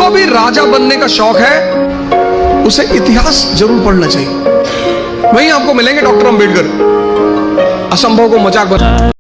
जिसको भी राजा बनने का शौक है उसे इतिहास जरूर पढ़ना चाहिए। वहीं आपको मिलेंगे डॉक्टर अंबेडकर, असंभव को मजाक बना।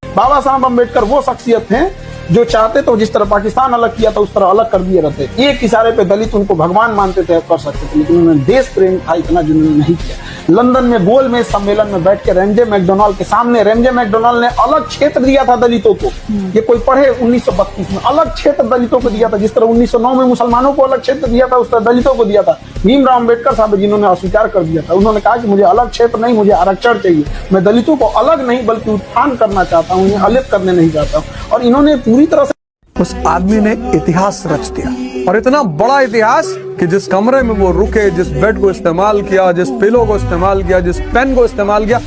बाबा साहब अम्बेडकर वो शख्सियत हैं जो चाहते तो जिस तरह पाकिस्तान अलग किया था उस तरह अलग कर दिए रहते। एक इशारे पे दलित उनको भगवान मानते थे, कर सकते थे, लेकिन उन्होंने देश प्रेम था इतना जिन्होंने नहीं किया। लंदन में गोलमेज सम्मेलन में बैठ के रेमजे मैकडोनाल्ड के सामने रेमजे मैकडोनाल्ड ने अलग क्षेत्र दिया था दलितों को। ये कोई पढ़े 1932 में अलग क्षेत्र दलितों को दिया था, जिस तरह 1909 में मुसलमानों को अलग क्षेत्र दिया था उस तरह दलितों को दिया था। भीमराव अम्बेडकर साहब जिन्होंने अस्वीकार कर दिया था, उन्होंने कहा कि मुझे अलग क्षेत्र नहीं, मुझे आरक्षण चाहिए। मैं दलितों को अलग नहीं बल्कि उत्थान करना चाहता हूँ, उन्हें अलग करने नहीं चाहता हूँ। और इन्होंने पूरी तरह से उस आदमी ने इतिहास रच दिया, और इतना बड़ा इतिहास कि जिस कमरे में वो रुके, जिस बेड को इस्तेमाल किया, जिस पिलो को इस्तेमाल किया, जिस पेन को इस्तेमाल किया,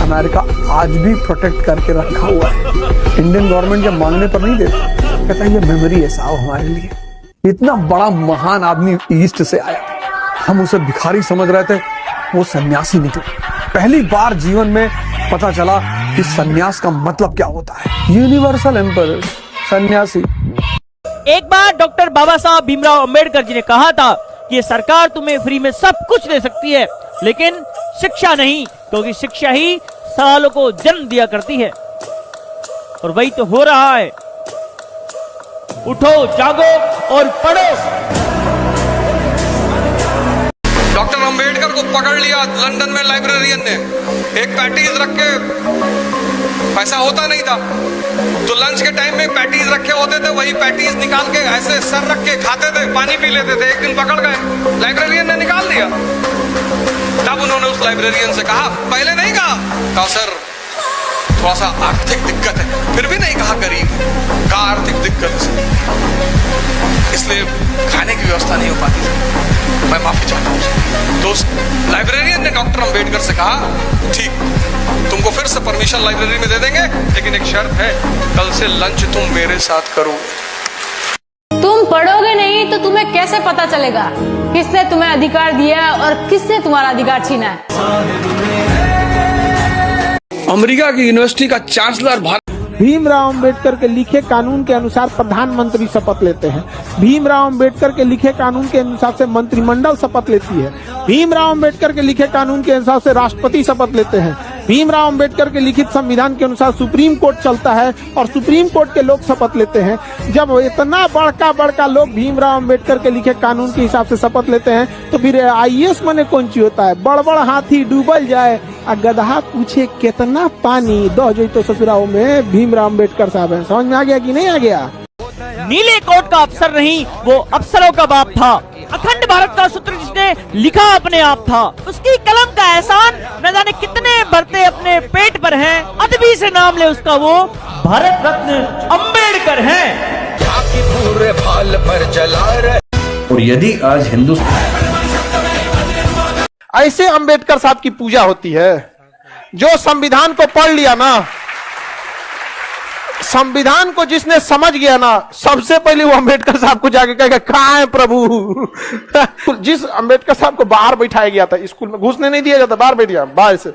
अमेरिका आज भी प्रोटेक्ट करके रखा हुआ है। इंडियन गवर्नमेंट जब मांगने पर नहीं देता, कहता है ये मेमोरी है साहब हमारे लिए। इतना बड़ा महान आदमी ईस्ट से आया, हम उसे भिखारी समझ रहे थे, वो सन्यासी निकला। पहली बार जीवन में पता चला कि सन्यास का मतलब क्या होता है। यूनिवर्सल एम्पायर सन्यासी। एक बार डॉक्टर बाबा साहब भीमराव अंबेडकर जी ने कहा था कि ये सरकार तुम्हें फ्री में सब कुछ दे सकती है, लेकिन शिक्षा नहीं, क्योंकि शिक्षा ही सवालों को जन्म दिया करती है। और वही तो हो रहा है। उठो, जागो और पढ़ो। डॉक्टर अंबेडकर को पकड़ लिया लंदन में लाइब्रेरियन ने, एक पैटीज रख के, पैसा होता नहीं था तो लंच के टाइम में पैटीज रखे होते थे, वही पैटीज निकाल के ऐसे सर रख के खाते थे, पानी पी लेते थे। एक दिन पकड़ गए, लाइब्रेरियन ने निकाल दिया। तब उन्होंने उस लाइब्रेरियन से कहा, पहले नहीं कहा सर थोड़ा सा आर्थिक दिक्कत है, फिर भी नहीं कहा गरीब का आर्थिक दिक्कत है, इसलिए खाने की व्यवस्था नहीं हो पाती थी, मैं माफी चाहता हूँ। तो लाइब्रेरियन ने डॉक्टर अंबेडकर से कहा, ठीक, तुमको फिर से परमिशन लाइब्रेरी में दे देंगे, लेकिन एक शर्त है, कल से लंच तुम मेरे साथ करोगे। तुम पढ़ोगे नहीं तो तुम्हें कैसे पता चलेगा किसने तुम्हें अधिकार दिया है और किसने तुम्हारा अधिकार छीना है। अमेरिका की यूनिवर्सिटी का चांसलर भारत। भीमराव अंबेडकर के लिखे कानून के अनुसार प्रधानमंत्री शपथ लेते हैं। भीमराव अंबेडकर के लिखे कानून के अनुसार से मंत्रिमंडल शपथ लेती है। भीमराव अंबेडकर के लिखे कानून के अनुसार से राष्ट्रपति शपथ लेते हैं। भीमराव अंबेडकर के लिखित संविधान के अनुसार सुप्रीम कोर्ट चलता है और सुप्रीम कोर्ट के लोग शपथ लेते हैं। जब इतना बड़का लोग भीमराव अंबेडकर के लिखे कानून के हिसाब से शपथ लेते हैं तो फिर IAS माने कौन चीज होता है। बड़ हाथी डूबल जाए और गधा पूछे कितना पानी दो जो तो ससुराओं में भीमराव अंबेडकर साहब है। समझ में आ गया कि नहीं आ गया। नीले कोट का अफसर नहीं, वो अफसरों का बाप था। अखंड भारत का सूत्र जिसने लिखा अपने आप था, उसकी कलम का एहसान न जाने कितने भरते अपने पेट पर हैं। अदबी से नाम ले उसका, वो भारत रत्न अंबेडकर हैं। पूरे बाल पर जला रहे। और यदि आज हिंदुस्तान ऐसे अंबेडकर साहब की पूजा होती है, जो संविधान को पढ़ लिया ना, संविधान को जिसने समझ गया ना, सबसे पहले वो अंबेडकर साहब को जाके कहेगा कहाँ है प्रभु। जिस अंबेडकर साहब को बाहर बैठाया गया था, स्कूल में घुसने नहीं दिया जाता, बाहर बैठ गया, बाहर से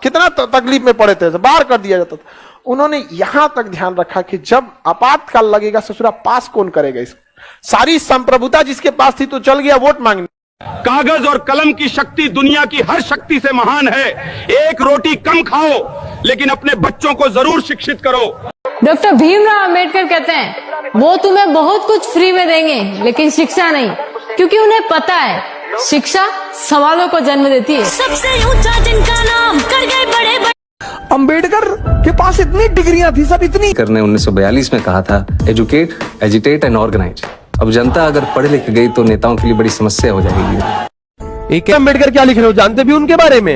कितना तकलीफ में पड़े थे, बाहर कर दिया जाता था। उन्होंने यहां तक ध्यान रखा कि जब आपातकाल लगेगा ससुरा पास कौन करेगा इसको। सारी संप्रभुता जिसके पास थी तो चल गया वोट मांगने। कागज और कलम की शक्ति दुनिया की हर शक्ति से महान है। एक रोटी कम खाओ, लेकिन अपने बच्चों को जरूर शिक्षित करो। डॉक्टर भीमराव अंबेडकर कहते हैं वो तुम्हें बहुत कुछ फ्री में देंगे, लेकिन शिक्षा नहीं, क्योंकि उन्हें पता है शिक्षा सवालों को जन्म देती है। सबसे ऊंचा जिनका नाम कर गए बड़े बड़े। अंबेडकर के पास इतनी डिग्रियां थी सब, इतनी। करने 1942 में कहा था, एजुकेट, एजिटेट एंड ऑर्गेनाइज। अब जनता अगर पढ़ लिख गई तो नेताओं के लिए बड़ी समस्या हो जाएगी। एक अंबेडकर क्या लिख रहे हो जानते भी उनके बारे में?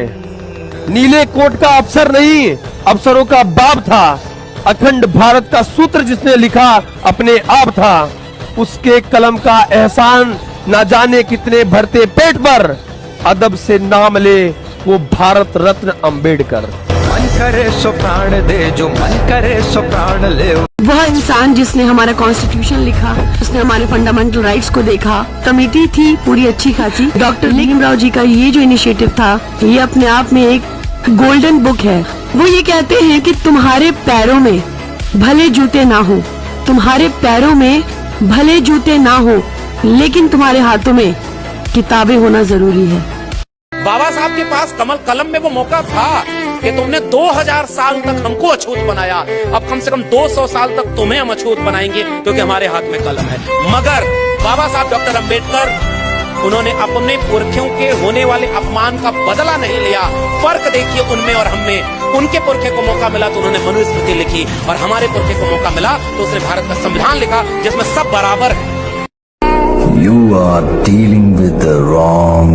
नीले कोट का अफसर नहीं, अफसरों का बाप था। अखंड भारत का सूत्र जिसने लिखा अपने आप था। उसके कलम का एहसान न जाने कितने भरते पेट पर। अदब से नाम ले वो भारत रत्न अंबेडकर। मन करे सो प्राण दे, जो मन करे सो प्राण ले। वह इंसान जिसने हमारा कॉन्स्टिट्यूशन लिखा, उसने हमारे फंडामेंटल राइट्स को देखा। कमेटी थी पूरी अच्छी खासी। डॉक्टर भीमराव जी का ये जो इनिशिएटिव था, ये अपने आप में एक गोल्डन बुक है। वो ये कहते हैं कि तुम्हारे पैरों में भले जूते ना हो, तुम्हारे पैरों में भले जूते ना हो, लेकिन तुम्हारे हाथों में किताबें होना जरूरी है। बाबा साहब के पास कमल कलम में वो मौका था कि तुमने 2000 साल तक हमको अछूत बनाया, अब कम से कम 200 साल तक तुम्हें हम अछूत बनाएंगे, क्योंकि हमारे हाथ में कलम है। मगर बाबा साहब डॉक्टर अंबेडकर, उन्होंने अपने पुरखों के होने वाले अपमान का बदला नहीं लिया। फर्क देखिए उनमें और हम में। उनके पुरखे को मौका मिला तो उन्होंने मनुस्मृति लिखी, और हमारे पुरखे को मौका मिला तो उसने भारत का संविधान लिखा, जिसमें सब बराबर है। You are dealing with the wrong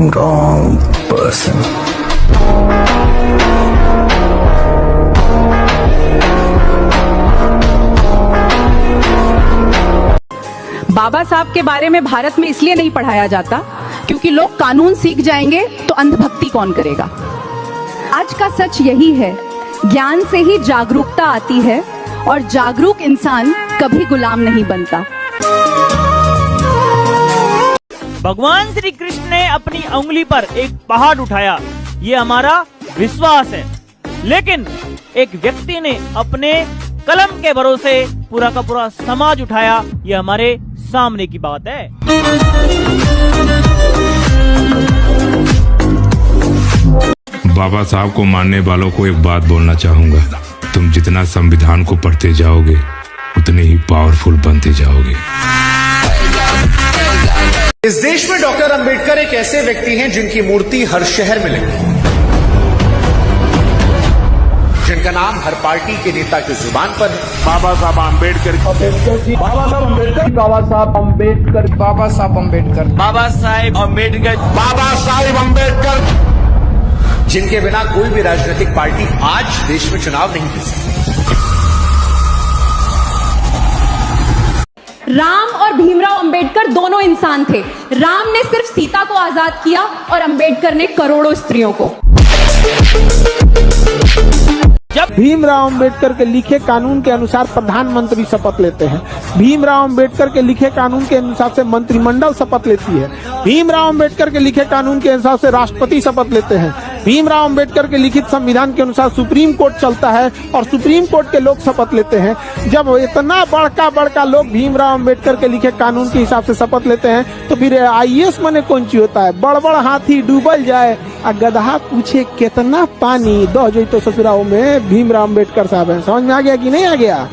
person. बाबा साहब के बारे में भारत में इसलिए नहीं पढ़ाया जाता क्योंकि लोग कानून सीख जाएंगे तो अंधभक्ति कौन करेगा। आज का सच यही है, ज्ञान से ही जागरूकता आती है और जागरूक इंसान कभी गुलाम नहीं बनता। भगवान श्री कृष्ण ने अपनी उंगली पर एक पहाड़ उठाया, ये हमारा विश्वास है। लेकिन एक व्यक्ति ने अपने कलम के भरोसे पूरा का पूरा समाज उठाया, ये हमारे सामने की बात है। बाबा साहब को मानने वालों को एक बात बोलना चाहूंगा, तुम जितना संविधान को पढ़ते जाओगे उतने ही पावरफुल बनते जाओगे। इस देश में डॉक्टर अंबेडकर एक ऐसे व्यक्ति हैं जिनकी मूर्ति हर शहर में लगी, जिनका नाम हर पार्टी के नेता की जुबान पर है। बाबा साहब अम्बेडकर, बाबा साहब अम्बेडकर, बाबा साहब अम्बेडकर, बाबा साहब अम्बेडकर, बाबा साहेब अम्बेडकर, बाबा साहेब अम्बेडकर, जिनके बिना कोई भी राजनीतिक पार्टी आज देश में चुनाव नहीं जीत सकती। राम और भीमराव अंबेडकर दोनों इंसान थे। राम ने सिर्फ सीता को आजाद किया और अंबेडकर ने करोड़ों स्त्रियों को। जब भीमराव अंबेडकर के लिखे कानून के अनुसार प्रधानमंत्री शपथ लेते हैं, भीमराव अंबेडकर के लिखे कानून के अनुसार से मंत्रिमंडल शपथ लेती है, भीमराव अंबेडकर के लिखे कानून के अनुसार से राष्ट्रपति शपथ लेते हैं, भीमराव अंबेडकर के लिखित संविधान के अनुसार सुप्रीम कोर्ट चलता है और सुप्रीम कोर्ट के लोग शपथ लेते हैं। जब इतना बड़का लोग भीमराव अंबेडकर के लिखे कानून के हिसाब से शपथ लेते हैं तो फिर IAS माने कौन सी होता है? बड़ हाथी डूबल जाए और गधा पूछे कितना पानी दह जो तो ससुराओं में भीमराव अंबेडकर साहब है। समझ में आ गया कि नहीं आ गया?